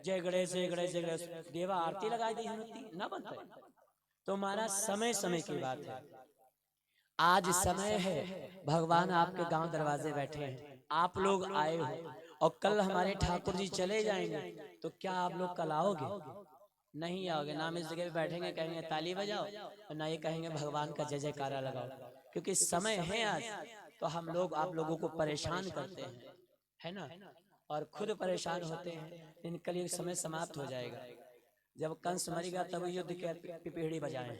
जय गणेश जय गणेश जय गणेश, देवा आरती लगाई दी होती ना बनता है। तो हमारा समय समय की बात है, आज समय है, भगवान आपके गांव दरवाजे बैठे हैं, आप लोग आए हो, और कल हमारे ठाकुर जी चले जाएंगे, तो क्या आप लोग कल आओगे? नहीं आओगे। ना हम इस जगह पे बैठेंगे कहेंगे ताली बजाओ, और ना ये कहेंगे भगवान का जय जयकारा लगाओ, क्योंकि समय है आज। तो हम लोग आप लोगों को परेशान करते हैं, है ना, और खुद परेशान होते हैं। इनके लिए समय समाप्त हो जाएगा। जब कंस मरेगा तब युद्ध के पिपीड़ी बजाए।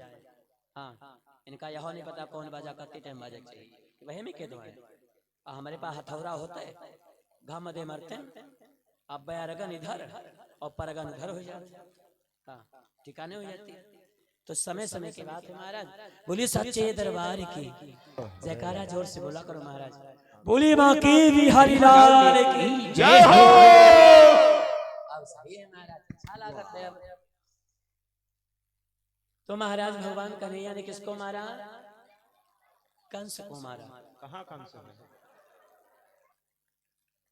हाँ, इनका यह नहीं पता कौन बाजा करते टाइम बाजा चाहिए, वही में कह दो। हमारे पास हथौरा होता है, घम दे मरते हैं, अब बैरगन इधर और परगन उधर हो जाते, हाँ ठिकाने हो जाती है। तो समय समय की बात है महाराज। बोलिए सच्चे दरबार की जयकारा, जोर से बोला करो महाराज। बोली माँ की बिहारी लाल की जय हो। अब सही है महाराज, अच्छा लागत है। अब तो महाराज भगवान कन्हैया ने किसको मारा? कंस को मारा। कहाँ कंस है?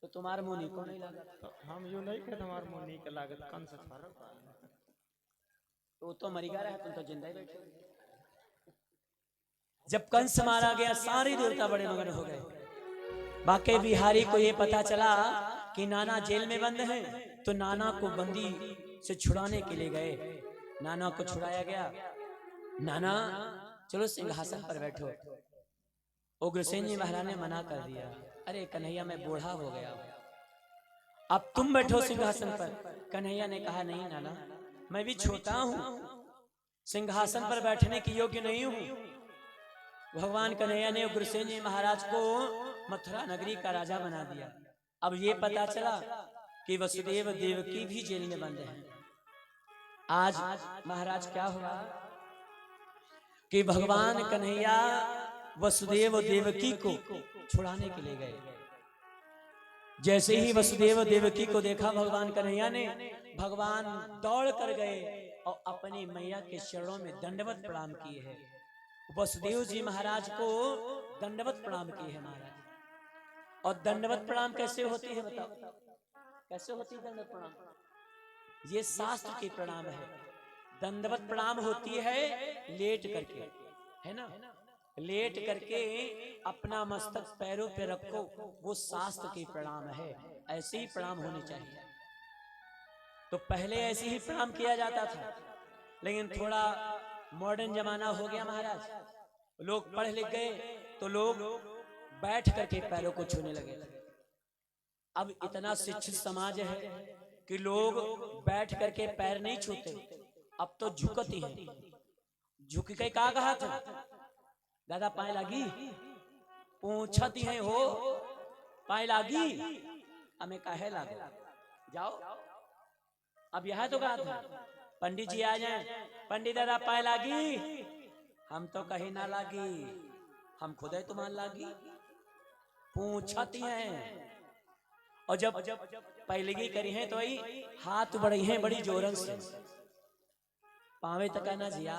तो तुम्हारे मुंह को नहीं लगा? तो हम यूं नहीं कहते हमारे मुंह नहीं के लागत, कंस फर्क है। तो मरीगा रहा, तुम तो जिंदा ही बैठे। जब कंस मारा गया सारी देवता बड़े मगन हो गए। बाकी बिहारी को ये पता चला कि नाना जेल में बंद है, तो नाना को बंदी से छुड़ाने के लिए गए। नाना को छुड़ाया गया। नाना चलो सिंहासन पर बैठो। उग्रसेन जी महाराज ने मना कर दिया, अरे कन्हैया मैं बूढ़ा हो गया, अब तुम बैठो सिंहासन पर। कन्हैया ने कहा नहीं नाना, मैं भी छोटा हूं, सिंहासन पर बैठने की योग्य नहीं हूं। भगवान कन्हैया ने उग्रसेन जी महाराज को मथुरा नगरी का राजा बना दिया। अब ये पता चला कि वसुदेव देवकी भी जेल में बंद हैं। आज महाराज क्या हुआ कि भगवान कन्हैया वसुदेव देवकी को छुड़ाने के लिए गए। जैसे ही वसुदेव देवकी को देखा भगवान कन्हैया ने, भगवान दौड़ कर गए और अपनी मैया के चरणों में दंडवत प्रणाम किए हैं। वसुदेव जी महाराज को दंडवत प्रणाम किए हैं महाराज। और दंडवत प्रणाम कैसे होती है बताओ, कैसे होती है दंडवत प्रणाम? ये शास्त्र की प्रणाम है। दंडवत प्रणाम होती है लेट करके, है ना, लेट करके अपना मस्तक पैरों पे रखो, वो शास्त्र की प्रणाम है, ऐसे ही प्रणाम होने चाहिए। तो पहले ऐसे ही प्रणाम किया जाता था, लेकिन थोड़ा मॉडर्न जमाना हो गया महाराज, लोग पढ़ लिख गए तो लोग बैठ करके पैरों को छूने लगे। अब इतना शिक्षित समाज है कि लोग बैठ करके पैर नहीं छूते, अब तो झुकती हैं। झुक के क्या कहा था, दादा पाए लागी, पूछती हैं हो पाए लागी, हमें काहे लागे, जाओ। अब यह तो कहा था पंडित जी आ जाएं, पंडित दादा पाए लागी, हम तो कहीं ना लागी, हम खुद है तुम्हार लागी, पूछती हैं। और जब पहलगी करी है तो वही हाथ बढ़ी है बड़ी जोरन से, पावे तक ना जिया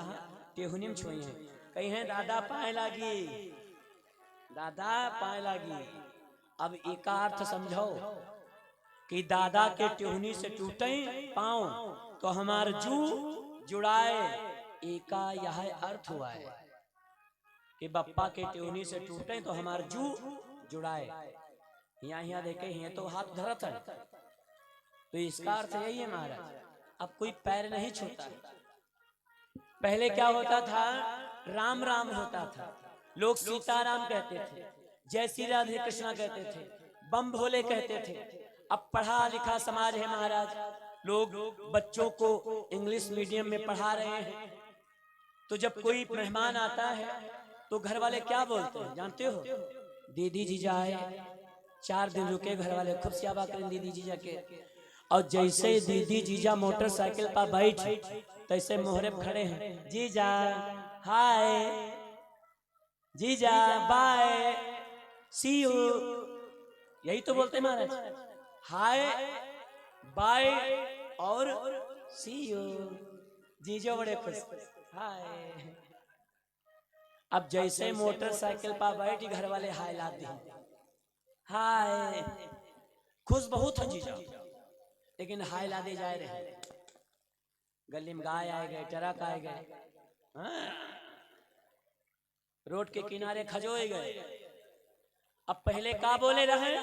टेहुनिम छुई है, कही है दादा पाए लागी, दादा पाए लागी। अब एक अर्थ समझो कि दादा के टेहुनी से टूटे पांव तो हमार जू जुड़ाए, एका यह अर्थ हुआ है कि बप्पा के टेहुनी से टूटे तो हमार जू जुड़ाए। यहाँ यहाँ देखे हैं तो हाथ धरत है, तो इसका अर्थ यही है महाराज, अब कोई पैर नहीं छूता है। पहले क्या होता था, राम राम होता था, लोग सीताराम कहते थे, जय श्री राधे कृष्णा कहते थे, बम भोले कहते थे। अब पढ़ा लिखा समाज है महाराज, लोग बच्चों को इंग्लिश मीडियम में पढ़ा रहे हैं, तो जब कोई मेहमान आता है तो घर वाले क्या बोलते हैं जानते हो, दीदी जीजा आए, 4 दिन रुके, घर वाले खूब सेवा करें दीदी जीजा के। और जैसे दीदी जीजा मोटरसाइकिल पर बैठ तैसे मोहरे खड़े हैं, जीजा हाय, जीजा बाय, सी यू, यही तो बोलते महाराज, हाय बाय और सी यू, जीजो बड़े खुश, हाय। अब जैसे मोटरसाइकिल पर बैठ घर वाले हाय ला दी, हाय, खुश बहुत है जीजा, लेकिन हाय ला दे जाए रहे, गली में गाय आए गए, ट्रक आए गए, रोड के किनारे खजोए गए। अब पहले का बोले रहे,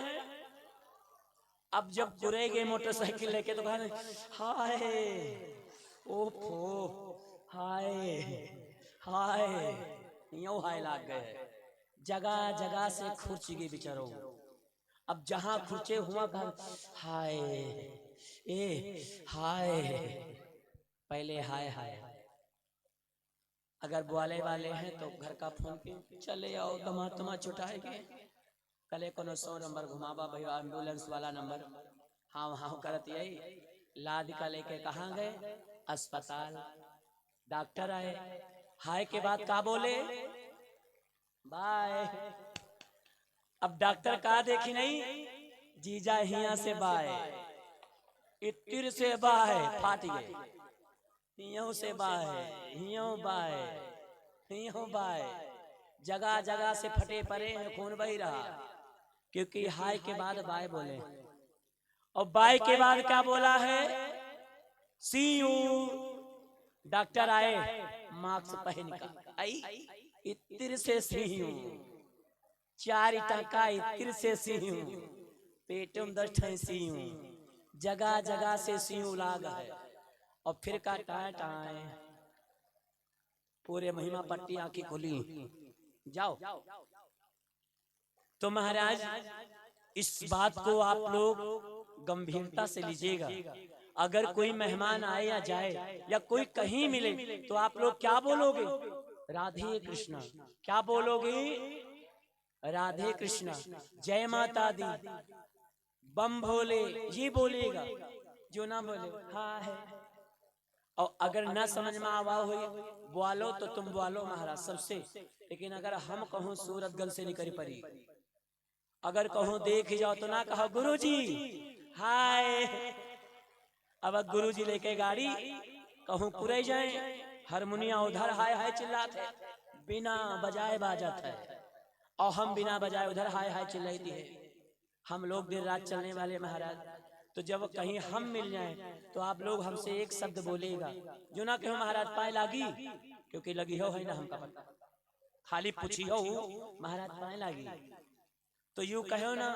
अब जब पुरे गए मोटरसाइकिल लेके तो कहा हाय, ओफो हाय, हाय, यूं हाय लाग गए, जगह जगह से खुर्ची गए बेचारो। अब जहां खुर्चे हुआ कहा हाय, ए हाय, पहले हाय हाय। अगर बुआले वाले हैं तो घर का फोन पे चले आओ, दमा छुटाएंगे, कले को 100 नंबर घुमावा भैया, एम्बुलेंस वाला नंबर, हाँ हाँ करत यही लाद का लेके कहाँ गए, अस्पताल, डॉक्टर आए, हाय के बाद का बोले बाय। अब डॉक्टर का देखी नहीं, जीजा हिया से बाय, इतिर से बाय, फाट गए, हियों से बाय, हियों बाय, हियों बाय, जगह जगह से फटे पड़े हैं, खून बही रहा, क्योंकि हाय के बाद बाय बोले। और बाय के बाद क्या बोला है, सी यू। डॉक्टर आए, मास्क पहन कर आई, इतिर से सी यू, 4 टका इतिर से सी यू, पेटम 10 सी यू, जगह जगह से सी यू लाग है। और फिर का टाए टाए पूरे महिमा पट्टी आंखी खुली, जाओ। तो महाराज इस बात को आप लोग गंभीरता से लीजिएगा। अगर कोई मेहमान आए या जाए या कोई कहीं मिले तो आप लोग क्या बोलोगे, राधे कृष्णा, क्या बोलोगे, राधे कृष्णा, जय माता दी, बम भोले, ये बोलेगा, जो ना बोले हाँ है। और अगर ना समझ में आवा हो बोलो तो तुम बोलो महाराज सबसे, लेकिन अगर हम कहूँ सूरतगंज से निकल पड़ी, अगर कहूँ देख जाओ तो ना कहो गुरुजी हाय। अब गुरुजी लेके गाड़ी कहूँ पुरे जाए, हारमोनिया उधर हाय हाय चिल्लाते, बिना बजाए बाजत है, और हम बिना बजाए उधर हाय हाय चिल्लाती है। हम लोग देर रात चलने वाले महाराज, तो जब कहीं हम मिल जाएं तो आप लोग हमसे एक शब्द बोलेगा, जो ना कहो महाराज पाए लागी, क्योंकि लगी हो है ना हमका पता, खाली पूछी हो महाराज पाए लागी। तो यूं कहो ना,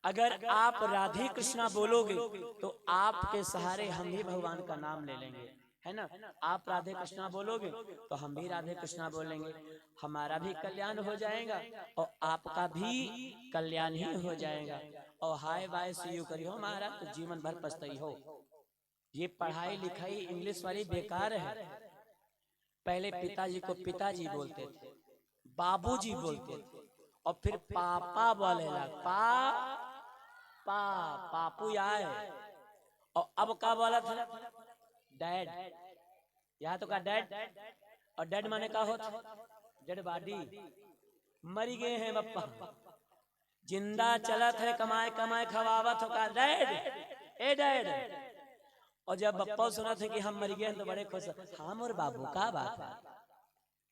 अगर आप राधे कृष्णा बोलोगे तो आपके सहारे हम भी भगवान का नाम ले लेंगे, है ना। आप राधे कृष्णा बोलोगे तो हम भी राधे कृष्णा बोलेंगे, हमारा भी कल्याण हो जाएगा और आपका भी कल्याण ही हो जाएगा। और हाय बाय सी यू करी हो महाराज तो जीवन भर पछताई हो। ये पढ़ाई लिखाई इंग्लिश वाली बेकार है। पहले पिताजी को पिताजी बोलते थे, बाबूजी बोलते थे, और फिर पापा बोलेला, पापू आए, और अब का बोला था डैड, यहाँ तो का डैड, और डैड माने का होता डेड बॉडी, मरी गए हैं बप्पा, जिंदा चलत है कमाए कमाए खवावत हो का डैड, ए डैड। और जब बप्पा सुना थे कि हम मर गए तो बड़े खुश, हम और बाबू का बात है।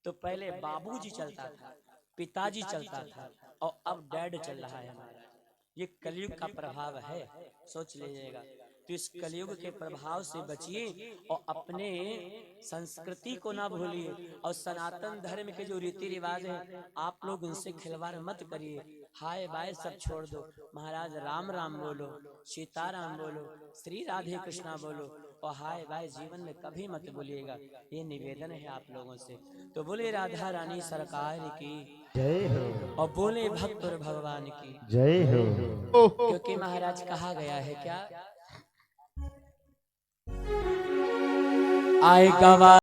तो पहले बाबूजी चलता था, पिताजी चलता था, और अब डैड चल रहा है हमारा। ये कलयुग का प्रभाव है, सोच लीजिएगा। तो इस कलयुग के प्रभाव से बचिए और अपने संस्कृति को ना भूलिए, और सनातन धर्म के जो रीति रिवाज है आप लोग उनसे खिलवाड़ मत करिए। हाय बाय सब छोड़ दो, महाराज राम राम बोलो, सीता राम बोलो, श्री राधे कृष्णा बोलो, और हाय बाय जीवन में कभी मत बोलिएगा। ये निवेदन है आप लोगों से। तो बोले राधा रानी सरकार की जय हो, और बोले भक्त और भगवान की जय हो। क्योंकि महाराज कहा गया है क्या, आए गवा